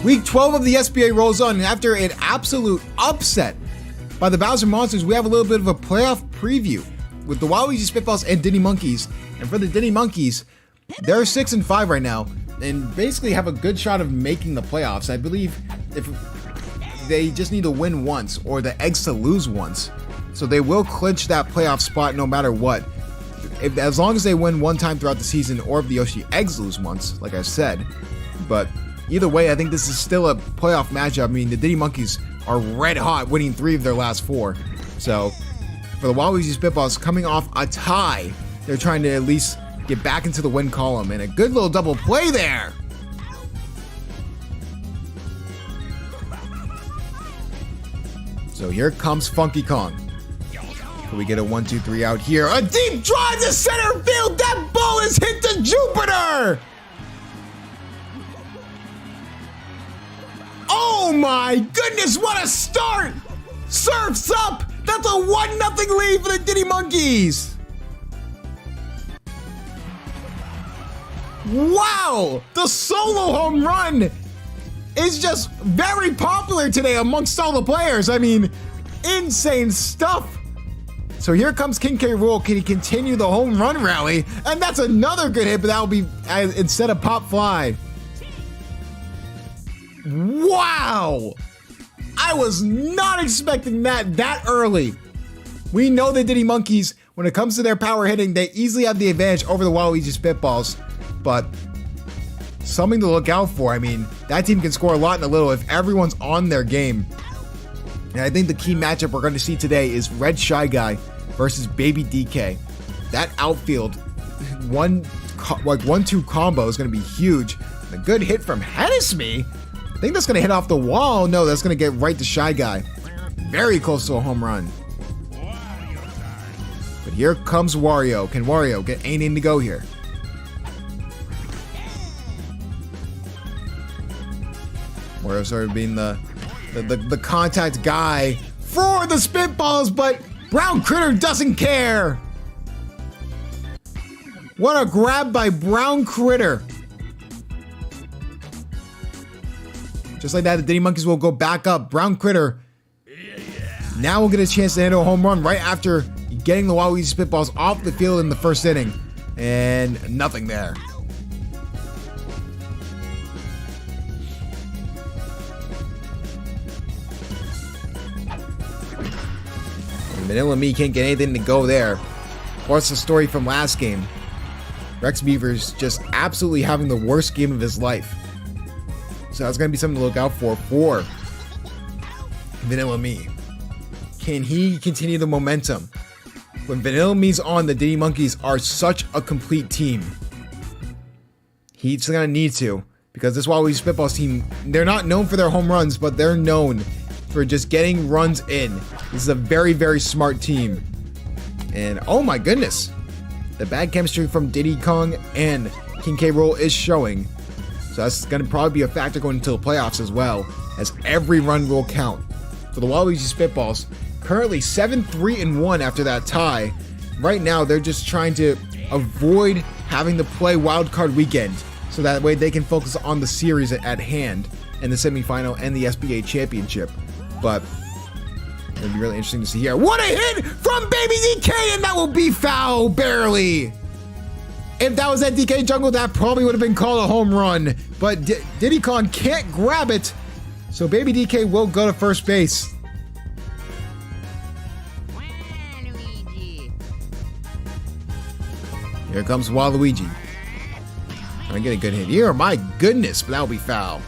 Week 12 of the SBA rolls on, and after an absolute upset by the Bowser Monsters, we have a little bit of a playoff preview with the Waluigi Spitballs and Diddy Monkeys. And for the Diddy Monkeys, they're 6-5 right now, and basically have a good shot of making the playoffs. I believe if they just need to win once, or the Eggs to lose once, so they will clinch that playoff spot no matter what. As long as they win one time throughout the season, or if the Yoshi Eggs lose once, like I said. But either way, I think this is still a playoff matchup. I mean, the Diddy Monkeys are red hot, winning 3 of their last 4. So for the Waluigi Spitballs, coming off a tie, they're trying to at least get back into the win column, and a good little double play there. So here comes Funky Kong. Can we get a 1-2-3 out here? A deep drive to center field. That ball is hit to Jupiter. Oh my goodness, what a start! Surf's up! That's a 1-0 lead for the Diddy Monkeys. Wow! The solo home run is just very popular today amongst all the players. I mean, insane stuff. So here comes King K. Rool. Can he continue the home run rally? And that's another good hit, but that'll be instead of pop fly. Wow! I was not expecting that early. We know the Diddy Monkeys, when it comes to their power hitting, they easily have the advantage over the Waluigi Spitballs, but something to look out for. I mean, that team can score a lot in a little if everyone's on their game. And I think the key matchup we're going to see today is Red Shy Guy versus Baby DK. That outfield 1-2 combo is going to be huge. A good hit from Hennesme. I think that's going to hit off the wall. No, that's going to get right to Shy Guy. Very close to a home run. But here comes Wario. Can Wario get anything to go here? Wario started being the contact guy for the Spitballs, but Brown Critter doesn't care. What a grab by Brown Critter. Just like that, the Diddy Monkeys will go back up. Brown Critter now will get a chance to hit a home run right after getting the Waluigi Spitballs off the field in the first inning. And nothing there. Vanilla Me can't get anything to go there. What's the story from last game? Rex Beaver's just absolutely having the worst game of his life. So that's going to be something to look out for Vanilla Me. Can he continue the momentum? When Vanilla Me's on, the Diddy Monkeys are such a complete team. He's going to need to, because this Waluigi Spitballs team, they're not known for their home runs, but they're known for just getting runs in. This is a very, very smart team. And oh my goodness, the bad chemistry from Diddy Kong and King K. Rool is showing. So that's going to probably be a factor going into the playoffs as well, as every run will count. For the Waluigi Spitballs, currently 7-3-1 after that tie. Right now, they're just trying to avoid having to play wildcard weekend, so that way they can focus on the series at hand in the semifinal and the SBA championship. But it'll be really interesting to see here. What a hit from Baby DK, and that will be foul, barely. If that was at DK Jungle, that probably would have been called a home run. But Diddy Kong can't grab it, so Baby DK will go to first base. Waluigi. Here comes Waluigi. I get a good hit here. My goodness, but that'll be foul.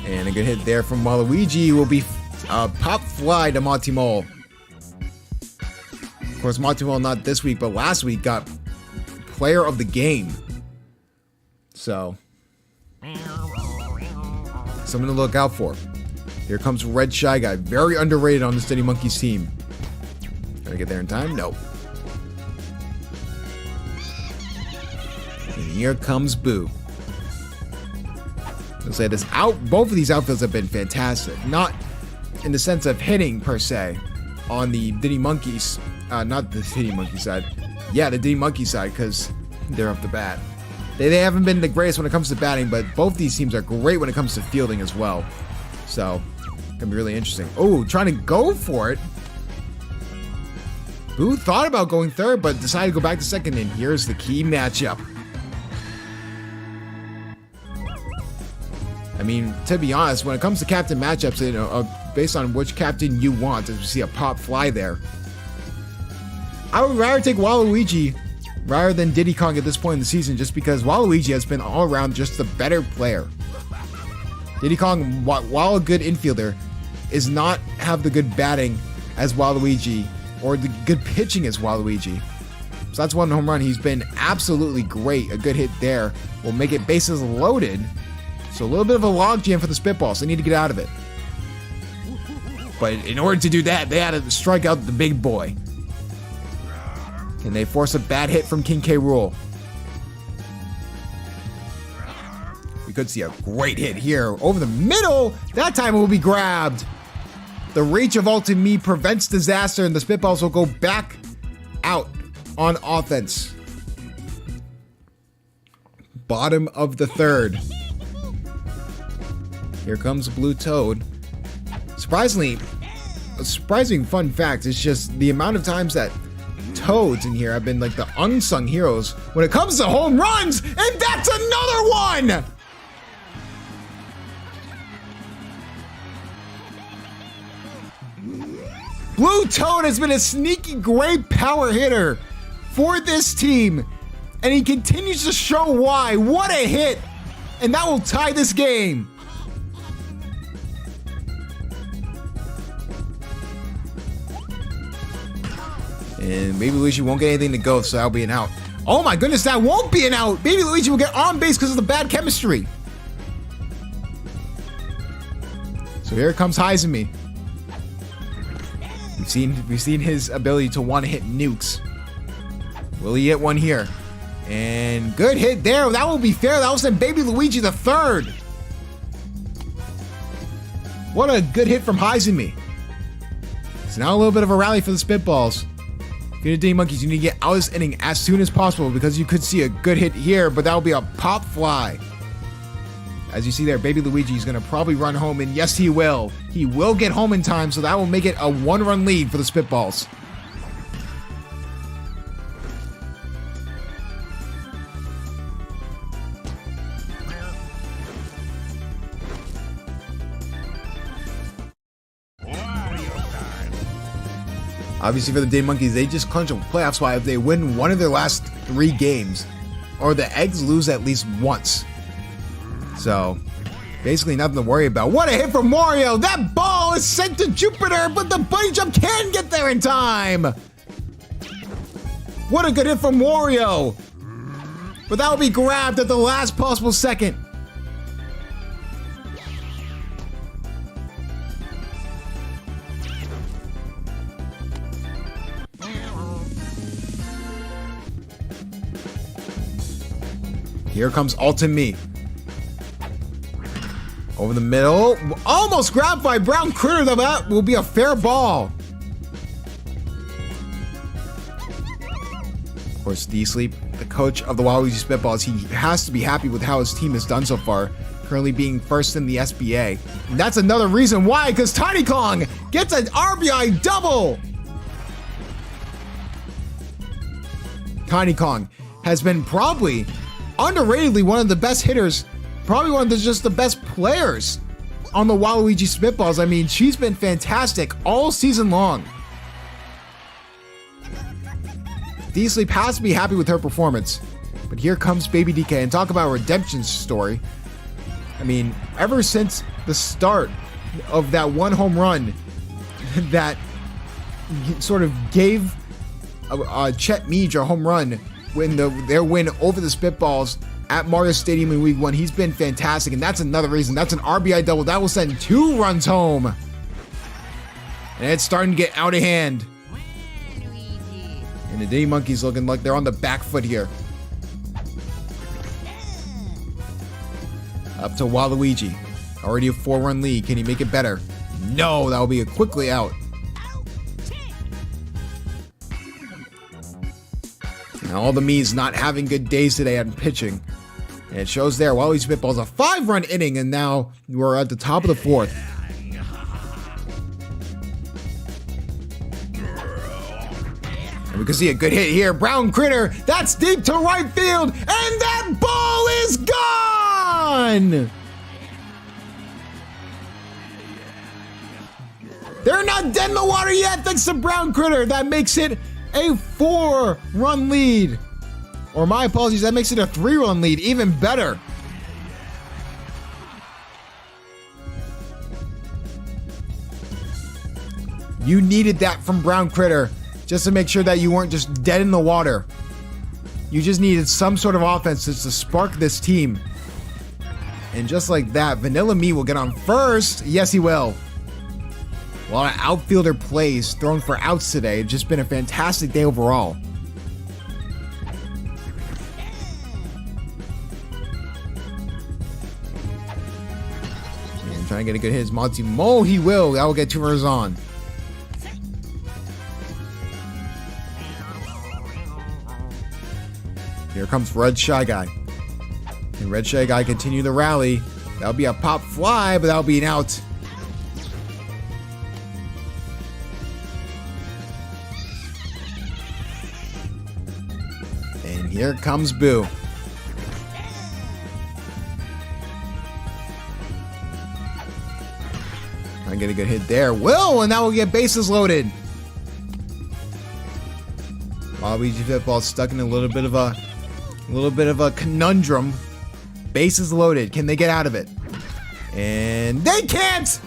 And a good hit there from Waluigi will be pop fly to Monty Mole. Of course, Monty Mole not this week, but last week got player of the game. So, something to look out for. Here comes Red Shy Guy. Very underrated on the Diddy Monkeys team. Can I get there in time? No. And here comes Boo. I'll say this both of these outfields have been fantastic. Not in the sense of hitting per se on the Diddy Monkeys, not the Diddy Monkey side. Yeah, the Diddy Monkey side, because there off the bat. They haven't been the greatest when it comes to batting, but both these teams are great when it comes to fielding as well. So, gonna be really interesting. Oh, trying to go for it. Boo thought about going third, but decided to go back to second, and here's the key matchup. I mean, to be honest, when it comes to captain matchups, you know, based on which captain you want, as we see a pop fly there, I would rather take Waluigi rather than Diddy Kong at this point in the season, just because Waluigi has been all around just the better player. Diddy Kong, while a good infielder, is not have the good batting as Waluigi or the good pitching as Waluigi. So that's one home run. He's been absolutely great. A good hit there will make it bases loaded. So a little bit of a logjam for the Spitballs. They need to get out of it. But in order to do that, they had to strike out the big boy. Can they force a bad hit from King K. Rool? We could see a great hit here over the middle. That time it will be grabbed. The reach of Ultimate Me prevents disaster, and the Spitballs will go back out on offense. Bottom of the third. Here comes Blue Toad. Surprisingly, a surprising fun fact is just the amount of times that Toads in here have been like the unsung heroes when it comes to home runs, and that's another one! Blue Toad has been a sneaky great power hitter for this team, and he continues to show why. What a hit! And that will tie this game. And Baby Luigi won't get anything to go, so that'll be an out. Oh my goodness, that won't be an out! Baby Luigi will get on base because of the bad chemistry. So here comes Heizemi. We've seen his ability to want to hit nukes. Will he hit one here? And good hit there. That will be fair. That will send Baby Luigi the third. What a good hit from Heizemi. So now a little bit of a rally for the Spitballs. If you're the Diddy Monkeys, you need to get out of this inning as soon as possible because you could see a good hit here, but that will be a pop fly. As you see there, Baby Luigi is going to probably run home, and yes, he will. He will get home in time, so that will make it a one-run lead for the Spitballs. Obviously, for the Diddy Monkeys, they just clinch a playoff spot if they win one of their last 3 games, or the Eggs lose at least once. So, basically nothing to worry about. What a hit from Mario! That ball is sent to Jupiter, but the bunny jump can get there in time! What a good hit from Wario! But that will be grabbed at the last possible second. Here comes Ultimate Me. Over the middle. Almost grabbed by Brown Critter, though that will be a fair ball. Of course, D-Sleep, the coach of the Waluigi Spitballs, he has to be happy with how his team has done so far, currently being first in the SBA. And that's another reason why, because Tiny Kong gets an RBI double. Tiny Kong has been probably underratedly one of the best hitters, probably one of just the best players on the Waluigi Spitballs. I mean, she's been fantastic all season long. D-Sleep has to be happy with her performance. But here comes Baby DK, and talk about a redemption story. I mean, ever since the start of that one home run that sort of gave Chet Meej a home run when their win over the Spitballs at Mario Stadium in Week 1, he's been fantastic, and that's another reason. That's an RBI double. That will send 2 runs home. And it's starting to get out of hand. And the Diddy Monkeys looking like they're on the back foot here. Up to Waluigi. Already a 4-run lead. Can he make it better? No, that will be a quickly out. Now all the Me's not having good days today on pitching. And it shows there. Waluigi Spitballs a 5-run inning, and now we're at the top of the 4th. And we can see a good hit here. Brown Critter, that's deep to right field, and that ball is gone! They're not dead in the water yet, thanks to Brown Critter. That makes it a 4-run lead. Or my apologies, that makes it a 3-run lead, even better. You needed that from Brown Critter just to make sure that you weren't just dead in the water. You just needed some sort of offense just to spark this team. And just like that, Vanilla Me will get on first. Yes, he will. A lot of outfielder plays thrown for outs today. It's just been a fantastic day overall. And trying to get a good hit is Monty Mole. He will. That will get 2 runners on. Here comes Red Shy Guy. And Red Shy Guy continue the rally. That'll be a pop fly, but that'll be an out. And here comes Boo. Trying to get a good hit there. Will, and now we'll get bases loaded. Waluigi Spitballs stuck in a little bit of a conundrum. Bases loaded. Can they get out of it? And they can't!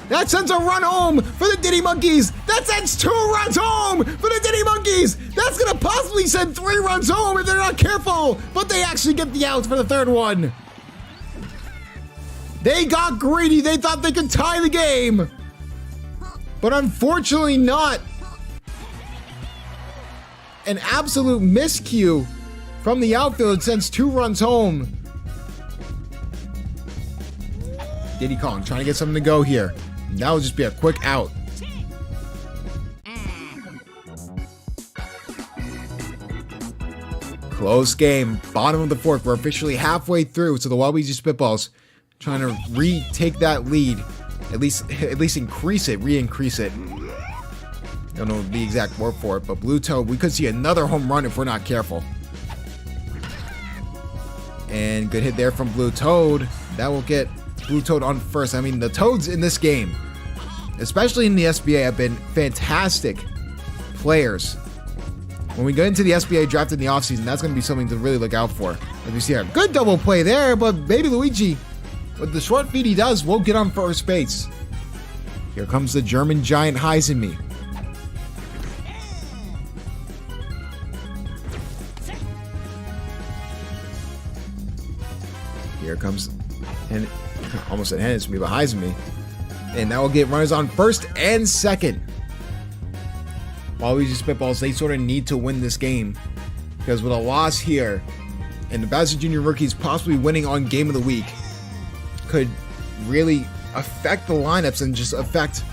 That sends a run home for the Diddy Monkeys! That sends 2 runs home for the Diddy Monkeys! That's gonna possibly send 3 runs home if they're not careful! But they actually get the out for the 3rd one. They got greedy. They thought they could tie the game. But unfortunately not. An absolute miscue from the outfield sends 2 runs home. Diddy Kong trying to get something to go here. That will just be a quick out. Close game. Bottom of the 4th. We're officially halfway through. So the Waluigi Spitballs trying to retake that lead. At least increase it. Re-increase it. Don't know the exact word for it, but Blue Toad, we could see another home run if we're not careful. And good hit there from Blue Toad. That will get Blue Toad on first. I mean, the Toads in this game, especially in the SBA, have been fantastic players. When we get into the SBA draft in the offseason, that's going to be something to really look out for. As we see a good double play there, but Baby Luigi, with the short feed he does, will get on first base. Here comes the German Giant Heisenme. Here comes, and almost said Heisenme, but Heisenme. And that will get runners on first and second. Waluigi Spitballs, they sort of need to win this game. Because with a loss here, and the Bowser Jr. rookies possibly winning on Game of the Week, could really affect the lineups and just affect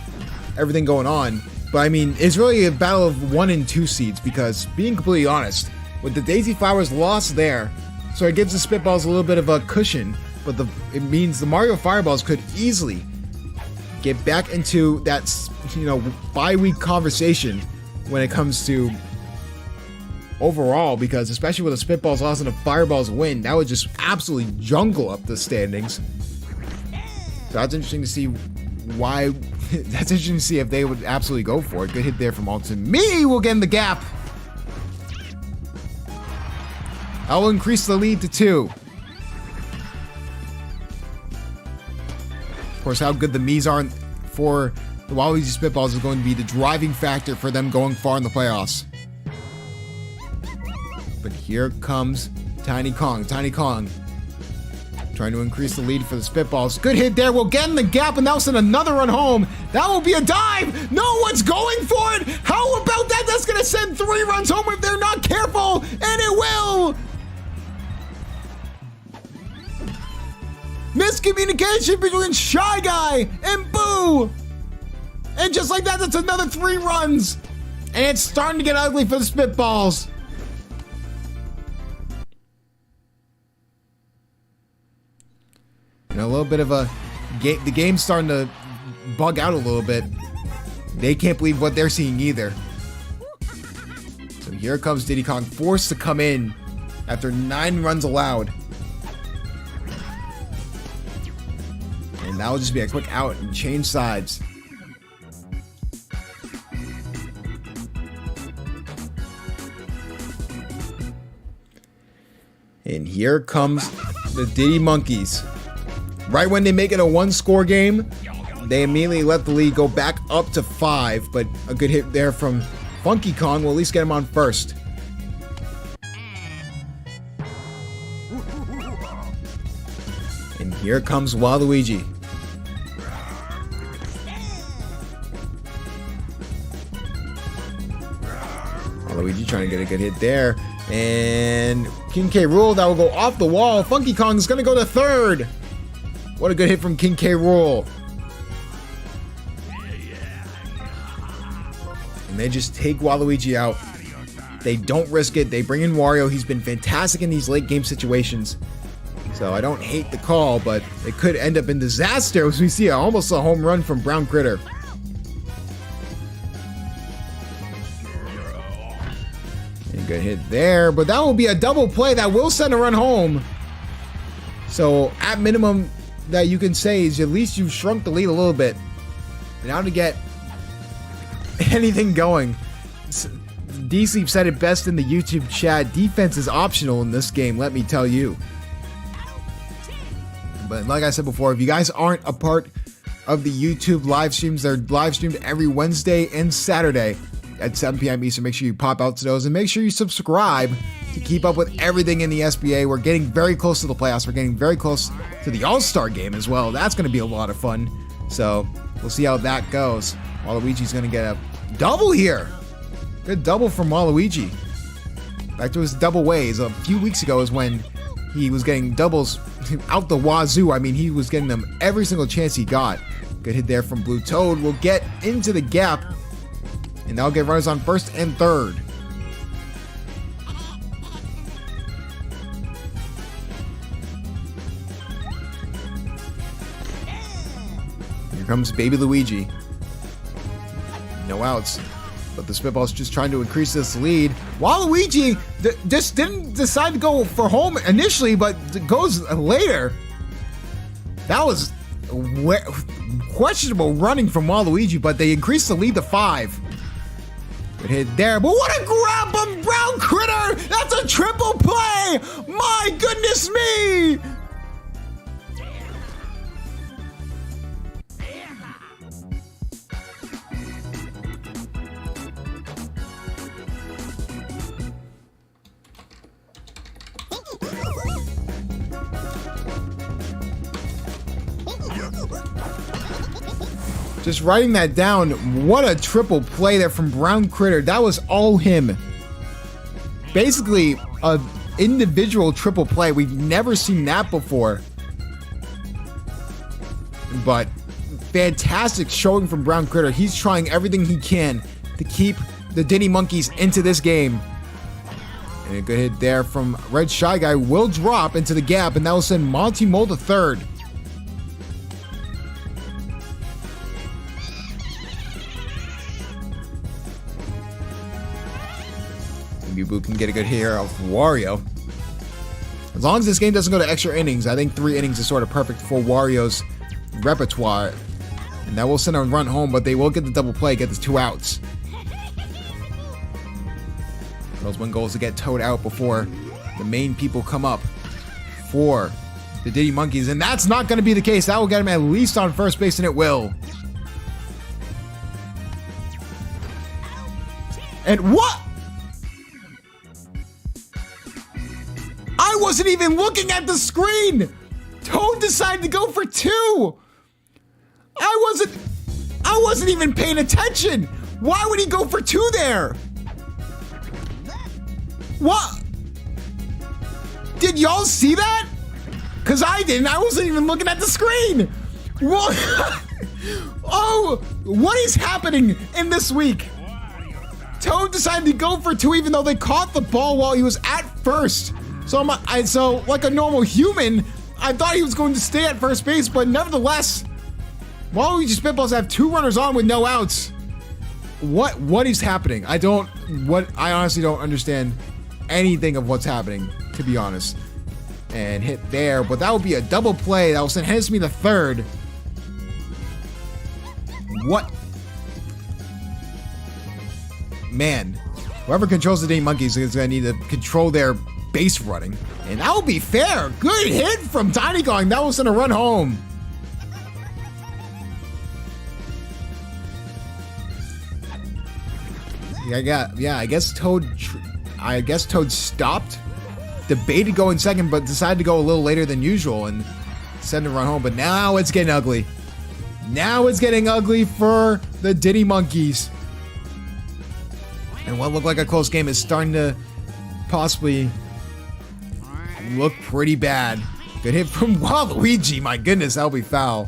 everything going on. But I mean, it's really a battle of 1 and 2 seeds, because being completely honest, with the Daisy Flowers loss there, so it gives the Spitballs a little bit of a cushion, but it means the Mario Fireballs could easily get back into that, bye-week conversation when it comes to overall, because especially with a Spitballs loss and a Fireballs win, that would just absolutely jungle up the standings. So that's interesting to see why. That's interesting to see if they would absolutely go for it. Good hit there from Alton. Me will get in the gap. I will increase the lead to 2. Of course, how good the Me's are for the Waluigi Spitballs is going to be the driving factor for them going far in the playoffs. But here comes Tiny Kong. Tiny Kong trying to increase the lead for the Spitballs. Good hit there. We'll get in the gap, and that will send another run home. That will be a dive. No one's going for it. How about that? That's going to send 3 runs home if they're not careful, and it will. Miscommunication between Shy Guy and Boo. And just like that, that's another 3 runs. And it's starting to get ugly for the Spitballs. a little bit of a game. The game's starting to bug out a little bit. They can't believe what they're seeing either. So here comes Diddy Kong, forced to come in after 9 runs allowed. And that will just be a quick out and change sides. And here comes the Diddy Monkeys. Right when they make it a 1-score game, they immediately let the lead go back up to 5, but a good hit there from Funky Kong will at least get him on first. And here comes Waluigi. Waluigi trying to get a good hit there. And King K. Rool, that will go off the wall. Funky Kong is going to go to third. What a good hit from King K. Rool. And they just take Waluigi out. They don't risk it. They bring in Wario. He's been fantastic in these late game situations. So I don't hate the call, but it could end up in disaster as we see almost a home run from Brown Critter. And good hit there, but that will be a double play that will send a run home. So at minimum that you can say is at least you've shrunk the lead a little bit. Now to get anything going. D-Sleep said it best in the YouTube chat. Defense is optional in this game, let me tell you. But like I said before, if you guys aren't a part of the YouTube live streams, they're live streamed every Wednesday and Saturday at 7 p.m. Eastern. Make sure you pop out to those and make sure you subscribe to keep up with everything in the SBA. We're getting very close to the playoffs. We're getting very close to the All-Star game as well. That's going to be a lot of fun. So we'll see how that goes. Waluigi's going to get a double here. Good double from Waluigi. Back to his double ways. A few weeks ago is when he was getting doubles out the wazoo. I mean, he was getting them every single chance he got. Good hit there from Blue Toad. Will get into the gap, and that'll get runners on first and third. Here comes Baby Luigi. No outs. But the Spitballs just trying to increase this lead. Waluigi just didn't decide to go for home initially, but goes later. That was questionable running from Waluigi, but they increased the lead to 5. Good hit there, but what a grab from Brown Critter! That's a triple play! My goodness me! Just writing that down, what a triple play there from Brown Critter. That was all him. Basically, a individual triple play. We've never seen that before. But fantastic showing from Brown Critter. He's trying everything he can to keep the Diddy Monkeys into this game. And a good hit there from Red Shy Guy will drop into the gap, and that will send Monty Mole to third. Boo can get a good hit here off Wario. As long as this game doesn't go to extra innings, I think 3 innings is sort of perfect for Wario's repertoire. And that will send a run home, but they will get the double play, get the 2 outs. Those 1 goal is to get Toad out before the main people come up for the Diddy Monkeys. And that's not going to be the case. That will get him at least on first base, and it will. And what? I wasn't even looking at the screen. Toad decided to go for 2. I wasn't even paying attention. Why would he go for 2 there? What? Did y'all see that? Because I didn't. I wasn't even looking at the screen. What? Oh, what is happening in this week? Toad decided to go for 2 even though they caught the ball while he was at first. So like a normal human, I thought he was going to stay at first base, but nevertheless, Waluigi Spitballs have 2 runners on with no outs. What is happening? I honestly don't understand anything of what's happening, to be honest. And hit there, but that would be a double play. That will send Hensme to third. What? Man, whoever controls the Diddy Monkeys is going to need to control their base running. And that will be fair. Good hit from Tiny Kong. That will send a run home. I guess Toad stopped, debated going second, but decided to go a little later than usual and send a run home. But now it's getting ugly. Now it's getting ugly for the Diddy Monkeys. And what looked like a close game is starting to possibly look pretty bad. Good hit from Waluigi. My goodness, that'll be foul.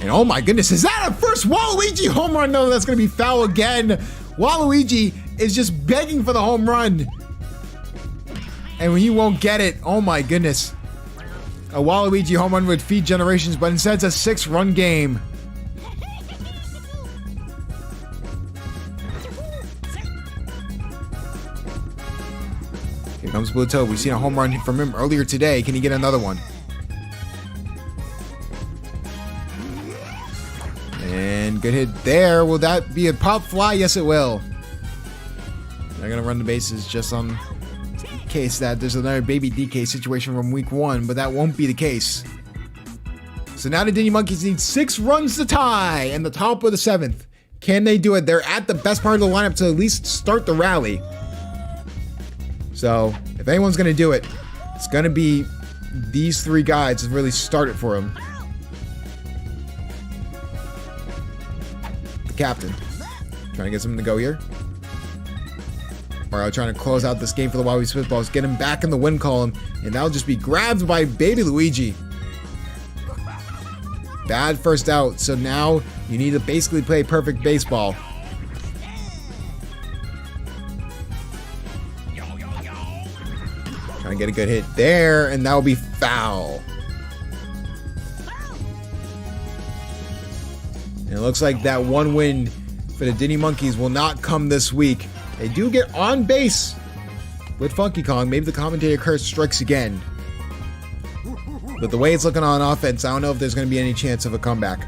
And oh my goodness, is that a first Waluigi home run? No, that's going to be foul again. Waluigi is just begging for the home run. And he won't get it. Oh my goodness. A Waluigi home run would feed generations, but instead it's a 6-run game. Here comes Blue Toad. We've seen a home run from him earlier today. Can he get another one? And good hit there. Will that be a pop fly? Yes, it will. They're going to run the bases just on case that there's another baby DK situation from week 1, but that won't be the case. So now the Diddy Monkeys need 6 runs to tie in the top of the 7th. Can they do it? They're at the best part of the lineup to at least start the rally. So if anyone's going to do it, it's going to be these 3 guys to really start it for them. The captain. Trying to get something to go here. Mario trying to close out this game for the Waluigi Spitballs, get him back in the win column, and that'll just be grabbed by Baby Luigi. Bad first out, so now you need to basically play perfect baseball. Trying to get a good hit there, and that'll be foul. And it looks like that one win for the Diddy Monkeys will not come this week. They do get on base with Funky Kong. Maybe the commentator curse strikes again. But the way it's looking on offense, I don't know if there's going to be any chance of a comeback.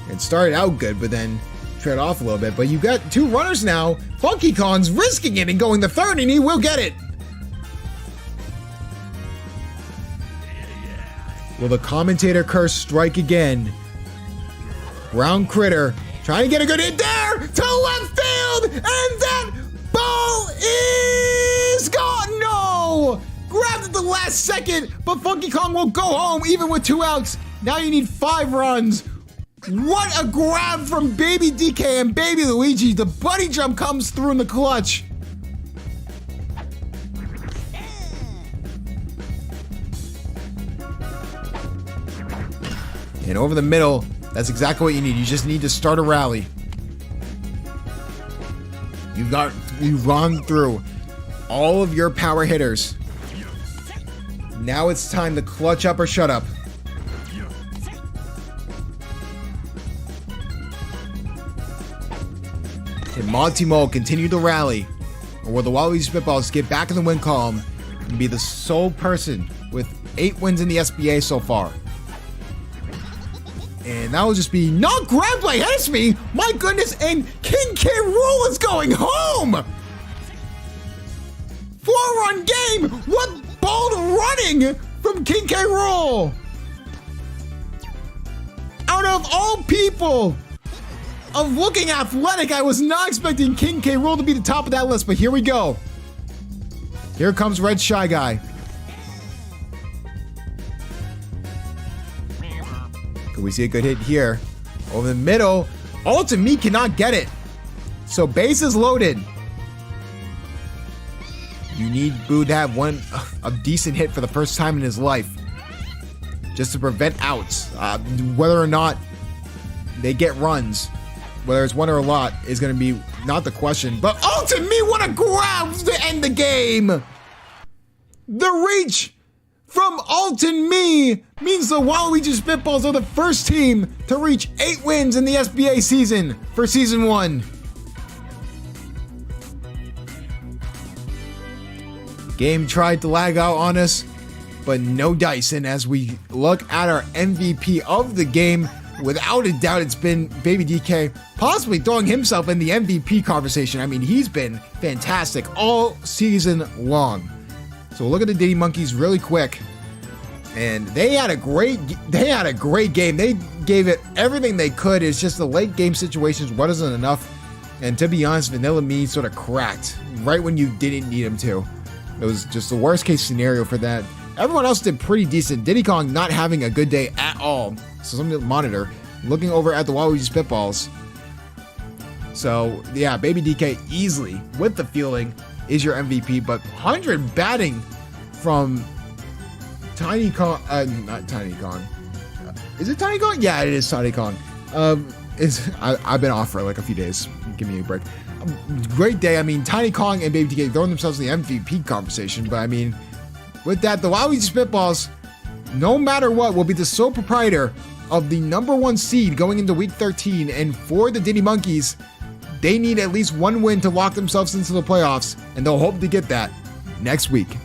It started out good, but then trailed off a little bit. But you got 2 runners now. Funky Kong's risking it and going to third, and he will get it. Will the commentator curse strike again? Brown Critter trying to get a good hit there to left field, and that ball is gone. No! Grabbed at the last second, but Funky Kong will go home even with 2 outs. Now you need 5 runs. What a grab from Baby DK and Baby Luigi. The buddy jump comes through in the clutch. And over the middle, that's exactly what you need. You just need to start a rally. You've run through all of your power hitters. Now it's time to clutch up or shut up. Can Monty Mole continue to rally? Or will the Waluigi Spitballs get back in the win column and be the sole person with 8 wins in the SBA so far? And that will just be not grabbed by Hensme. My goodness, and King K. Rool is going home. 4-run game. What bold running from King K. Rool. Out of all people of looking athletic, I was not expecting King K. Rool to be the top of that list, but here we go. Here comes Red Shy Guy. Can we see a good hit here? Over the middle. Ultimate cannot get it. So bases loaded. You need Boo to have a decent hit for the first time in his life. Just to prevent outs. Whether or not they get runs. whether it's one or a lot, is going to be not the question. But Alton Me, what a grab to end the game! The reach from Alton Me means the Waluigi Spitballs are the first team to reach 8 wins in the SBA season for Season 1. Game tried to lag out on us, but no dice. And as we look at our MVP of the game, without a doubt, it's been Baby DK, possibly throwing himself in the MVP conversation. I mean, he's been fantastic all season long. So we'll look at the Diddy Monkeys really quick. And they had a great game. They gave it everything they could. It's just the late game situations wasn't enough. And to be honest, Vanilla Me sort of cracked right when you didn't need him to. It was just the worst case scenario for that. Everyone else did pretty decent. Diddy Kong not having a good day at all. So something to monitor. Looking over at the Waluigi Spitballs. So yeah, Baby DK easily, with the feeling, is your MVP. But 100 batting from Tiny Kong, not Tiny Kong. Is it Tiny Kong? Yeah, it is Tiny Kong. I've been off for like a few days. Give me a break. Great day. I mean, Tiny Kong and Baby DK throwing themselves in the MVP conversation. But I mean, with that, the Waluigi Spitballs, no matter what, will be the sole proprietor of the #1 seed going into Week 13. And for the Diddy Monkeys, they need at least one win to lock themselves into the playoffs. And they'll hope to get that next week.